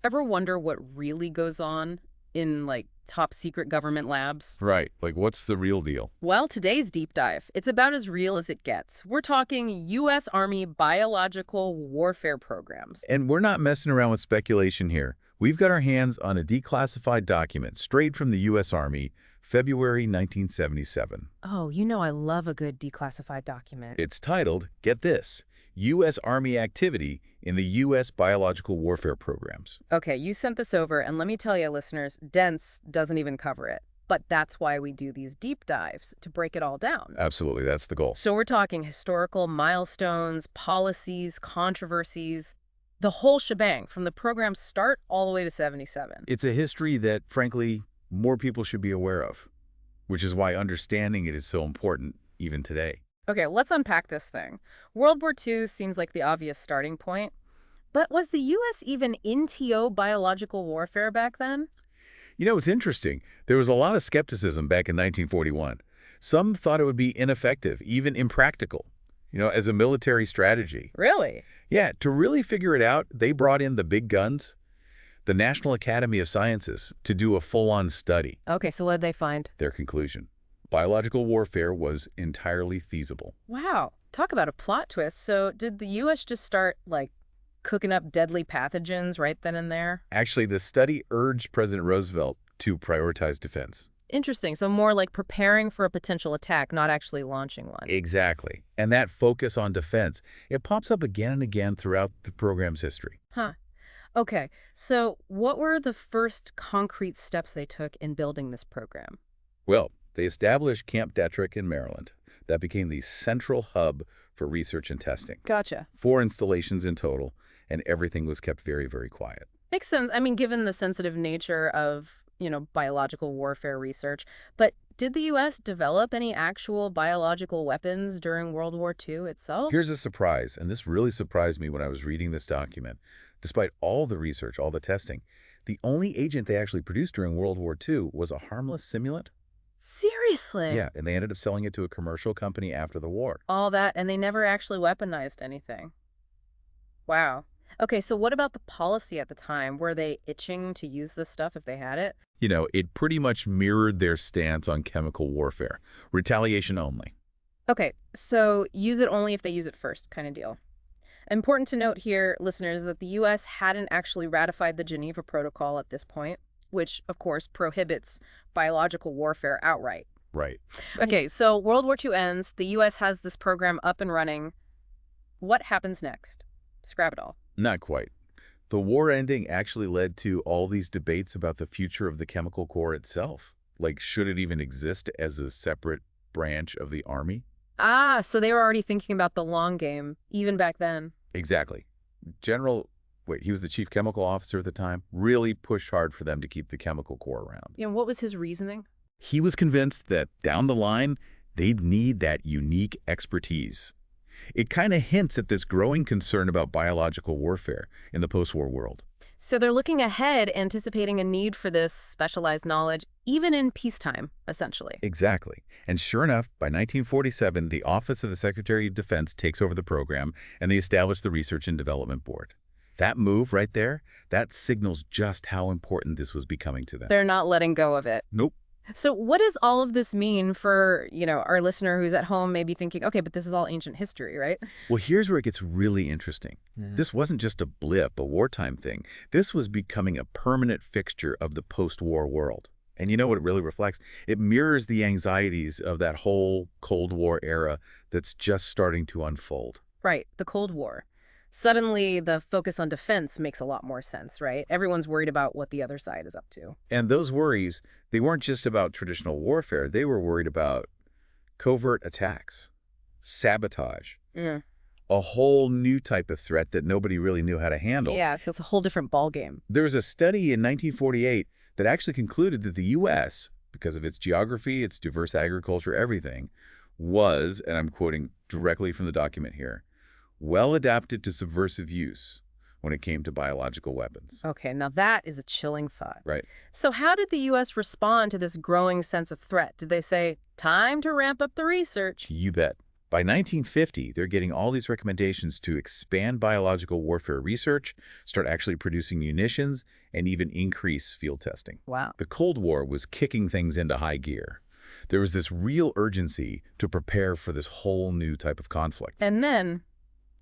Ever wonder what really goes on in, like, top secret government labs? Right. Like, what's the real deal? Well, today's deep dive, it's about as real as it gets. We're talking U.S. Army biological warfare programs. And we're not messing around with speculation here. We've got our hands on a declassified document straight from the U.S. Army, February 1977. Oh, you know I love a good declassified document. It's titled, get this, U.S. Army Activity in the U.S. Biological Warfare Programs. Okay, you sent this over, and let me tell you, listeners, dense doesn't even cover it. But that's why we do these deep dives, to break it all down. Absolutely, that's the goal. So we're talking historical milestones, policies, controversies, the whole shebang, from the program's start all the way to 77. It's a history that, frankly, more people should be aware of, which is why understanding it is so important even today. Okay, let's unpack this thing. World War II seems like the obvious starting point. But was the U.S. even in TO biological warfare back then? You know, it's interesting. There was a lot of skepticism back in 1941. Some thought it would be ineffective, even impractical, as a military strategy. Really? Yeah, to really figure it out, they brought in the big guns, the National Academy of Sciences, to do a full-on study. Okay, so what did they find? Their conclusion: biological warfare was entirely feasible. Wow, talk about a plot twist. So did the U.S. just start, like, cooking up deadly pathogens right then and there? Actually, the study urged President Roosevelt to prioritize defense. Interesting. So more like preparing for a potential attack, not actually launching one. Exactly. And that focus on defense, it pops up again and again throughout the program's history. Huh. Okay, so what were the first concrete steps they took in building this program? Well, they established Camp Detrick in Maryland. That became the central hub for research and testing. Gotcha. 4 installations in total, and everything was kept very, very quiet. Makes sense. I mean, given the sensitive nature of, biological warfare research. But did the U.S. develop any actual biological weapons during World War II itself? Here's a surprise, and this really surprised me when I was reading this document. Despite all the research, all the testing, the only agent they actually produced during World War II was a harmless simulant. Seriously? Yeah, and they ended up selling it to a commercial company after the war. All that, and they never actually weaponized anything. Wow. Okay, so what about the policy at the time? Were they itching to use this stuff if they had it? It pretty much mirrored their stance on chemical warfare. Retaliation only. Okay, so use it only if they use it first kind of deal. Important to note here, listeners, that the U.S. hadn't actually ratified the Geneva Protocol at this point, which, of course, prohibits biological warfare outright. Right. Okay, so World War II ends. The U.S. has this program up and running. What happens next? Describe it all. Not quite. The war ending actually led to all these debates about the future of the Chemical Corps itself. Like, should it even exist as a separate branch of the Army? Ah, so they were already thinking about the long game, even back then. Exactly. He was the chief chemical officer at the time, really pushed hard for them to keep the Chemical Corps around. What was his reasoning? He was convinced that down the line, they'd need that unique expertise. It kind of hints at this growing concern about biological warfare in the post-war world. So they're looking ahead, anticipating a need for this specialized knowledge, even in peacetime, essentially. Exactly. And sure enough, by 1947, the Office of the Secretary of Defense takes over the program, and they establish the Research and Development Board. That move right there, that signals just how important this was becoming to them. They're not letting go of it. Nope. So what does all of this mean for, our listener who's at home maybe thinking, okay, but this is all ancient history, right? Well, here's where it gets really interesting. Yeah. This wasn't just a blip, a wartime thing. This was becoming a permanent fixture of the post-war world. And you know what it really reflects? It mirrors the anxieties of that whole Cold War era that's just starting to unfold. Right, the Cold War. Suddenly, the focus on defense makes a lot more sense, right? Everyone's worried about what the other side is up to. And those worries, they weren't just about traditional warfare. They were worried about covert attacks, sabotage, a whole new type of threat that nobody really knew how to handle. Yeah, it feels a whole different ballgame. There was a study in 1948 that actually concluded that the U.S., because of its geography, its diverse agriculture, everything, was, and I'm quoting directly from the document here, well adapted to subversive use when it came to biological weapons. Okay, now that is a chilling thought. Right. So how did the U.S. respond to this growing sense of threat? Did they say, time to ramp up the research? You bet. By 1950, they're getting all these recommendations to expand biological warfare research, start actually producing munitions, and even increase field testing. Wow. The Cold War was kicking things into high gear. There was this real urgency to prepare for this whole new type of conflict. And then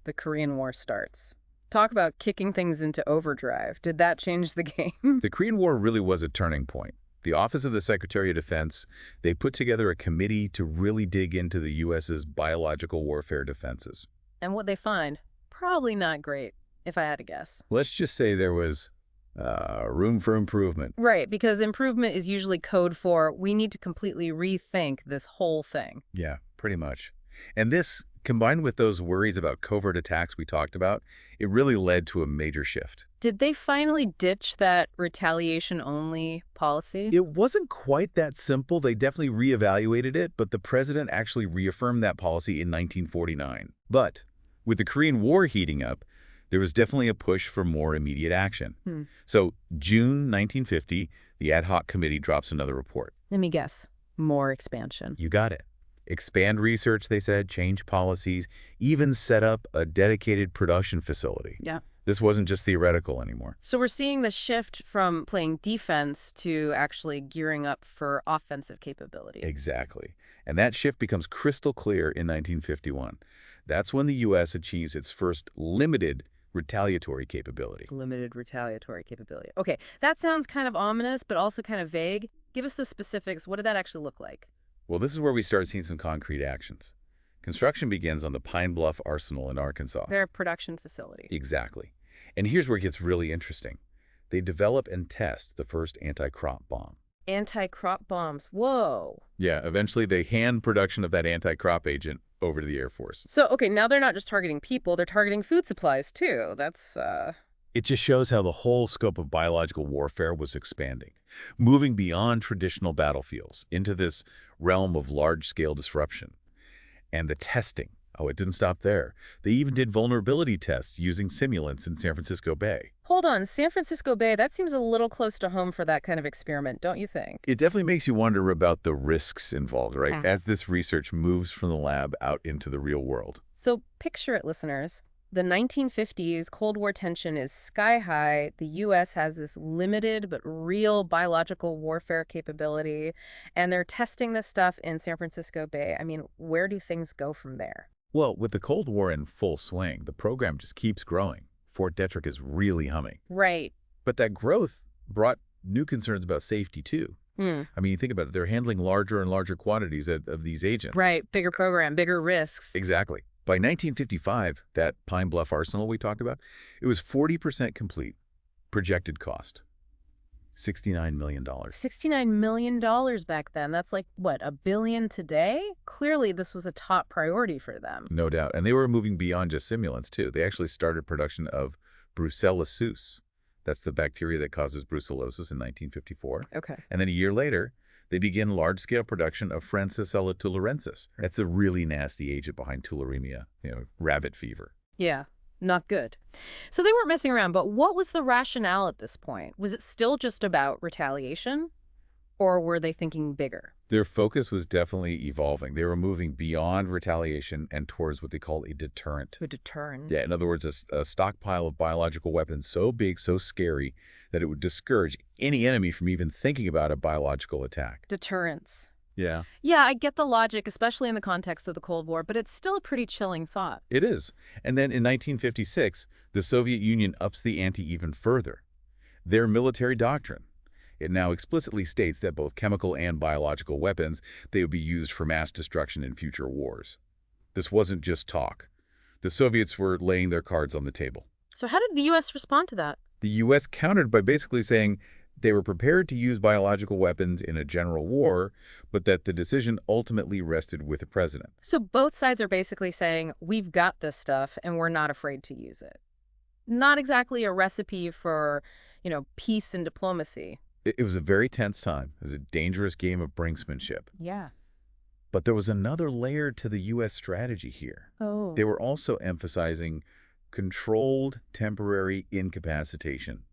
the Korean War starts. Talk about kicking things into overdrive. Did that change the game? The Korean War really was a turning point. The Office of the Secretary of Defense, they put together a committee to really dig into the U.S.'s biological warfare defenses. And what they find? Probably not great, if I had to guess. Let's just say there was room for improvement. Right, because improvement is usually code for we need to completely rethink this whole thing. Yeah, pretty much. And this, combined with those worries about covert attacks we talked about, it really led to a major shift. Did they finally ditch that retaliation-only policy? It wasn't quite that simple. They definitely reevaluated it, but the president actually reaffirmed that policy in 1949. But with the Korean War heating up, there was definitely a push for more immediate action. So June 1950, the ad hoc committee drops another report. Let me guess. More expansion. You got it. Expand research, they said, change policies, even set up a dedicated production facility. Yeah. This wasn't just theoretical anymore. So we're seeing the shift from playing defense to actually gearing up for offensive capability. Exactly. And that shift becomes crystal clear in 1951. That's when the U.S. achieves its first limited retaliatory capability. Limited retaliatory capability. Okay, that sounds kind of ominous, but also kind of vague. Give us the specifics. What did that actually look like? Well, this is where we start seeing some concrete actions. Construction begins on the Pine Bluff Arsenal in Arkansas. Their production facility. Exactly. And here's where it gets really interesting. They develop and test the first anti-crop bomb. Anti-crop bombs. Whoa. Yeah, eventually they hand production of that anti-crop agent over to the Air Force. So, okay, now they're not just targeting people, they're targeting food supplies, too. That's, It just shows how the whole scope of biological warfare was expanding, moving beyond traditional battlefields into this realm of large-scale disruption. And the testing, oh, it didn't stop there. They even did vulnerability tests using simulants in San Francisco Bay. Hold on, San Francisco Bay, that seems a little close to home for that kind of experiment, don't you think? It definitely makes you wonder about the risks involved, right? Yeah. As this research moves from the lab out into the real world. So picture it, listeners. The 1950s, Cold War tension is sky high. The U.S. has this limited but real biological warfare capability, and they're testing this stuff in San Francisco Bay. I mean, where do things go from there? Well, with the Cold War in full swing, the program just keeps growing. Fort Detrick is really humming. Right. But that growth brought new concerns about safety, too. I mean, you think about it. They're handling larger and larger quantities of these agents. Right. Bigger program, bigger risks. Exactly. By 1955, that Pine Bluff Arsenal we talked about, it was 40% complete. Projected cost, $69 million. $69 million back then. That's like, what, $1 billion today? Clearly, this was a top priority for them. No doubt. And they were moving beyond just simulants, too. They actually started production of brucellosis. That's the bacteria that causes brucellosis in 1954. Okay. And then a year later, they begin large-scale production of Francisella tularensis. That's the really nasty agent behind tularemia, rabbit fever. Yeah, not good. So they weren't messing around, but what was the rationale at this point? Was it still just about retaliation, or were they thinking bigger? Their focus was definitely evolving. They were moving beyond retaliation and towards what they call a deterrent. To deterrent. Yeah, in other words, a stockpile of biological weapons so big, so scary, that it would discourage any enemy from even thinking about a biological attack. Deterrence. Yeah. Yeah, I get the logic, especially in the context of the Cold War, but it's still a pretty chilling thought. It is. And then in 1956, the Soviet Union ups the ante even further. Their military doctrine. It now explicitly states that both chemical and biological weapons, they would be used for mass destruction in future wars. This wasn't just talk. The Soviets were laying their cards on the table. So how did the U.S. respond to that? The U.S. countered by basically saying they were prepared to use biological weapons in a general war, but that the decision ultimately rested with the president. So both sides are basically saying, we've got this stuff and we're not afraid to use it. Not exactly a recipe for, peace and diplomacy. It was a very tense time. It was a dangerous game of brinksmanship. Yeah. But there was another layer to the U.S. strategy here. Oh. They were also emphasizing controlled temporary incapacitation,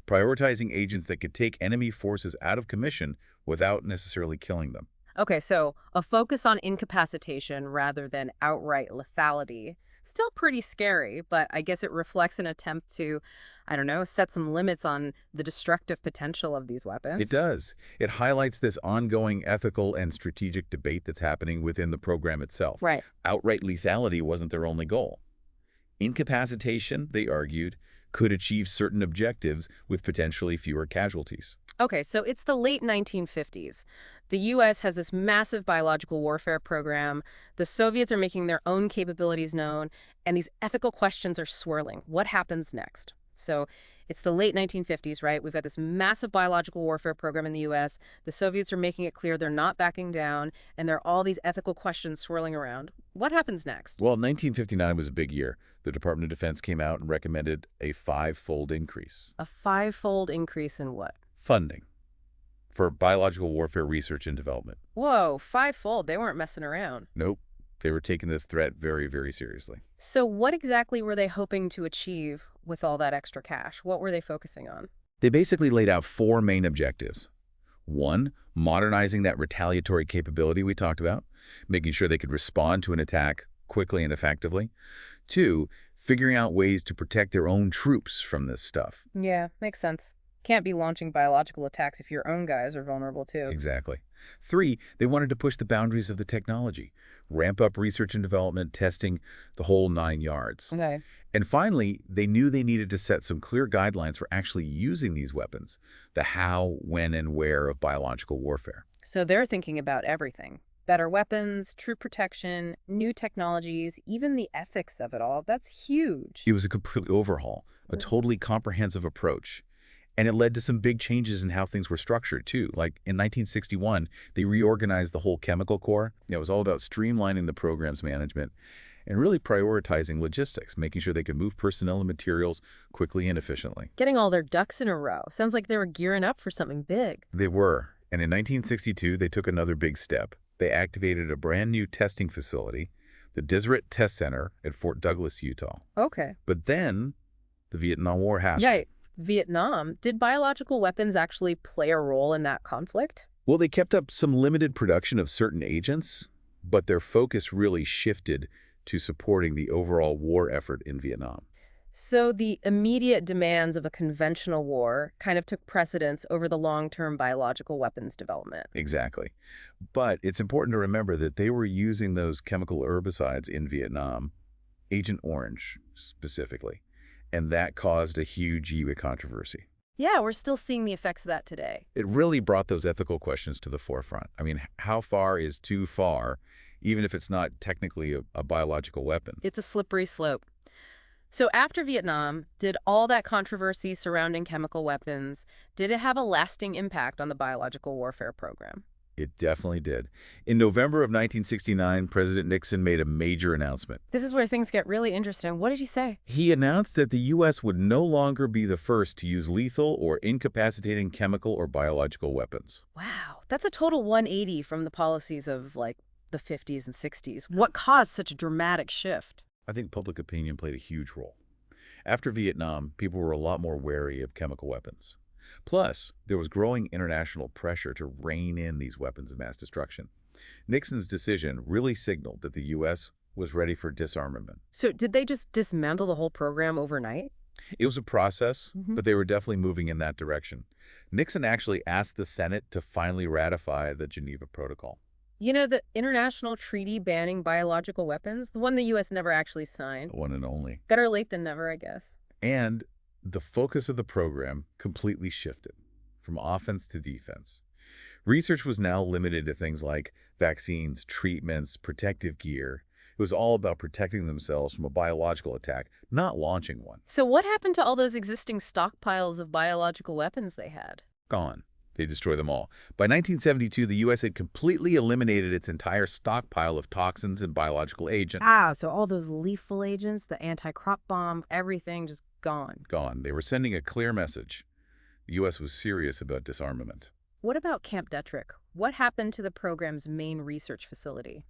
prioritizing agents that could take enemy forces out of commission without necessarily killing them. Okay, so a focus on incapacitation rather than outright lethality. Still pretty scary, but I guess it reflects an attempt to, I don't know, set some limits on the destructive potential of these It weapons. does. It highlights this ongoing ethical and strategic debate that's happening within the program itself. Right. Outright lethality wasn't their only goal. Incapacitation, they argued, could achieve certain objectives with potentially fewer casualties. Okay, so it's the late 1950s. The U.S. has this massive biological warfare program. The Soviets are making their own capabilities known, and these ethical questions are swirling. What happens next? So it's the late 1950s, right? We've got this massive biological warfare program in the U.S. The Soviets are making it clear they're not backing down, and there are all these ethical questions swirling around. What happens next? Well, 1959 was a big year. The Department of Defense came out and recommended a five-fold increase. A five-fold increase in what? Funding for biological warfare research and development. Whoa, five-fold. They weren't messing around. Nope. They were taking this threat very, very seriously. So what exactly were they hoping to achieve with all that extra cash? What were they focusing on? They basically laid out four main objectives. One, modernizing that retaliatory capability we talked about, making sure they could respond to an attack quickly and effectively. Two, figuring out ways to protect their own troops from this stuff. Yeah, makes sense. Can't be launching biological attacks if your own guys are vulnerable too. Exactly. Three, they wanted to push the boundaries of the technology, ramp up research and development, testing, the whole 9 yards. Okay. And finally, they knew they needed to set some clear guidelines for actually using these weapons, the how, when, and where of biological warfare. So they're thinking about everything. Better weapons, troop protection, new technologies, even the ethics of it all. That's huge. It was a complete overhaul, a totally comprehensive approach. And it led to some big changes in how things were structured, too. Like in 1961, they reorganized the whole chemical corps. It was all about streamlining the program's management and really prioritizing logistics, making sure they could move personnel and materials quickly and efficiently. Getting all their ducks in a row. Sounds like they were gearing up for something big. They were. And in 1962, they took another big step. They activated a brand new testing facility, the Deseret Test Center at Fort Douglas, Utah. Okay. But then the Vietnam War happened. Yeah, Vietnam. Did biological weapons actually play a role in that conflict? Well, they kept up some limited production of certain agents, but their focus really shifted to supporting the overall war effort in Vietnam. So the immediate demands of a conventional war kind of took precedence over the long-term biological weapons development. Exactly. But it's important to remember that they were using those chemical herbicides in Vietnam, Agent Orange specifically, and that caused a huge EU controversy. Yeah, we're still seeing the effects of that today. It really brought those ethical questions to the forefront. I mean, how far is too far, even if it's not technically a biological weapon? It's a slippery slope. So after Vietnam, did all that controversy surrounding chemical weapons, did it have a lasting impact on the biological warfare program? It definitely did. In November of 1969, President Nixon made a major announcement. This is where things get really interesting. What did he say? He announced that the U.S. would no longer be the first to use lethal or incapacitating chemical or biological weapons. Wow, that's a total 180 from the policies of, like, the 50s and 60s. What caused such a dramatic shift? I think public opinion played a huge role. After Vietnam, people were a lot more wary of chemical weapons. Plus, there was growing international pressure to rein in these weapons of mass destruction. Nixon's decision really signaled that the U.S. was ready for disarmament. So did they just dismantle the whole program overnight? It was a process, but they were definitely moving in that direction. Nixon actually asked the Senate to finally ratify the Geneva Protocol. You know, the international treaty banning biological weapons, the one the U.S. never actually signed. One and only. Better late than never, I guess. And the focus of the program completely shifted from offense to defense. Research was now limited to things like vaccines, treatments, protective gear. It was all about protecting themselves from a biological attack, not launching one. So what happened to all those existing stockpiles of biological weapons they had? Gone. They destroyed them all. By 1972, the U.S. had completely eliminated its entire stockpile of toxins and biological agents. Ah, so all those lethal agents, the anti-crop bomb, everything just gone. Gone. They were sending a clear message. The U.S. was serious about disarmament. What about Camp Detrick? What happened to the program's main research facility?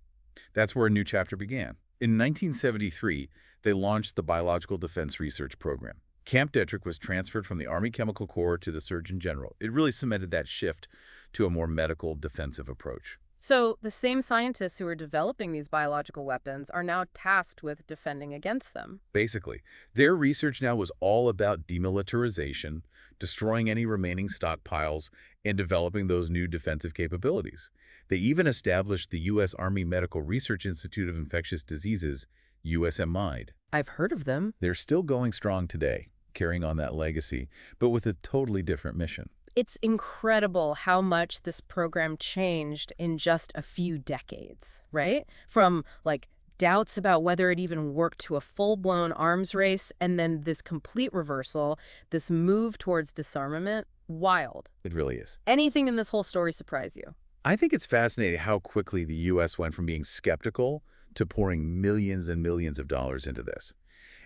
That's where a new chapter began. In 1973, they launched the Biological Defense Research Program. Camp Detrick was transferred from the Army Chemical Corps to the Surgeon General. It really cemented that shift to a more medical defensive approach. So the same scientists who are developing these biological weapons are now tasked with defending against them. Basically, their research now was all about demilitarization, destroying any remaining stockpiles, and developing those new defensive capabilities. They even established the U.S. Army Medical Research Institute of Infectious Diseases, USMID. I've heard of them. They're still going strong today, carrying on that legacy, but with a totally different mission. It's incredible how much this program changed in just a few decades, right? From like doubts about whether it even worked to a full-blown arms race, and then this complete reversal, this move towards disarmament. Wild. It really is. Anything in this whole story surprise you? I think it's fascinating how quickly the U.S. went from being skeptical to pouring millions and millions of dollars into this.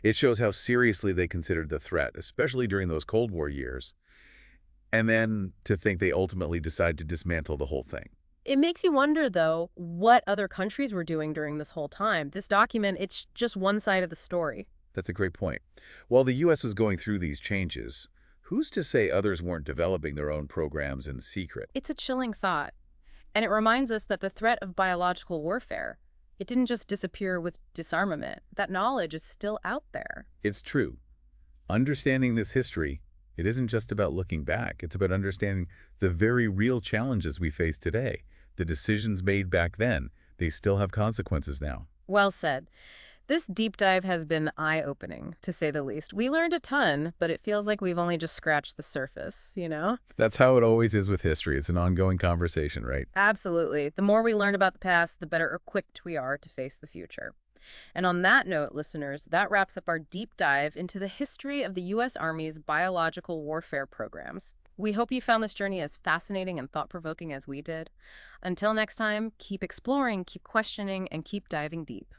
It shows how seriously they considered the threat, especially during those Cold War years. And then to think they ultimately decide to dismantle the whole thing. It makes you wonder, though, what other countries were doing during this whole time. This document, it's just one side of the story. That's a great point. While the U.S. was going through these changes, who's to say others weren't developing their own programs in secret? It's a chilling thought. And it reminds us that the threat of biological warfare, it didn't just disappear with disarmament. That knowledge is still out there. It's true. Understanding this history, it isn't just about looking back. It's about understanding the very real challenges we face today. The decisions made back then, they still have consequences now. Well said. This deep dive has been eye-opening, to say the least. We learned a ton, but it feels like we've only just scratched the surface, you know? That's how it always is with history. It's an ongoing conversation, right? Absolutely. The more we learn about the past, the better equipped we are to face the future. And on that note, listeners, that wraps up our deep dive into the history of the U.S. Army's biological warfare programs. We hope you found this journey as fascinating and thought-provoking as we did. Until next time, keep exploring, keep questioning, and keep diving deep.